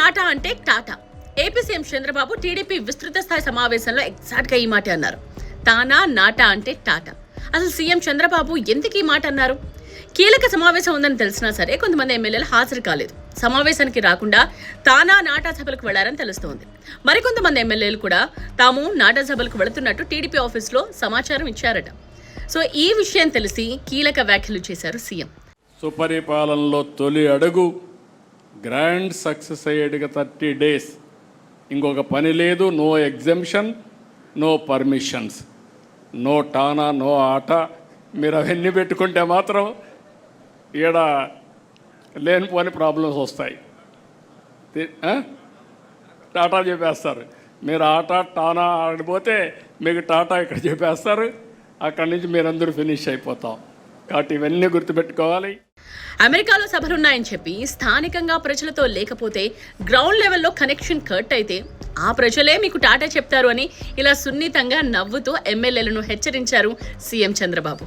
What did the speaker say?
నాటా అంటే Tata. AP CM Chandrababu TDP విస్తృత స్థాయి సమావేశంలో ఎగ్జాక్ట్గా ఈ మాట అన్నారు. తానా నాటా అంటే టాటా. అసలు సీఎం చంద్రబాబు ఎందుకు ఈ మాట అన్నారు? కీలక సమావేశం ఉందని తెలిసినా సరే కొంతమంది ఎమ్మెల్యేలు హాజరు కాలేదు. సమావేశానికి రాకుండా తానా నాటా సభలకు వెళ్లారని తెలుస్తోంది. మరికొంతమంది ఎమ్మెల్యేలు కూడా తాము నాటా సభలకు వెళుతున్నట్టు టీడీపీ ఆఫీసులో సమాచారం ఇచ్చారట. సో ఈ విషయం తెలిసి కీలక వ్యాఖ్యలు చేశారు సీఎం. సుపరిపాలనలో తొలి అడుగు, గ్రాండ్ సక్సెస్ అయ్యేటిగా 30 days. ఇంకొక పని లేదు. No exemption, no permissions, no టానా, నో ఆట. మీరు అవన్నీ పెట్టుకుంటే మాత్రం ఈడ లేనిపోని ప్రాబ్లమ్స్ వస్తాయి. టాటా చెప్పేస్తారు. మీరు ఆట టానా ఆడిపోతే మీకు టాటా ఇక్కడ చెప్పేస్తారు. అక్కడి నుంచి మీరందరూ ఫినిష్ అయిపోతాం. కాబట్టి ఇవన్నీ గుర్తుపెట్టుకోవాలి. అమెరికాలో సభలున్నాయని చెప్పి స్థానికంగా ప్రజలతో లేకపోతే గ్రౌండ్ లెవెల్లో కనెక్షన్ కట్ అయితే ఆ ప్రజలే మీకు టాటా చెప్తారు అని ఇలా సున్నితంగా నవ్వుతూ ఎమ్మెల్యేలను హెచ్చరించారు సీఎం చంద్రబాబు.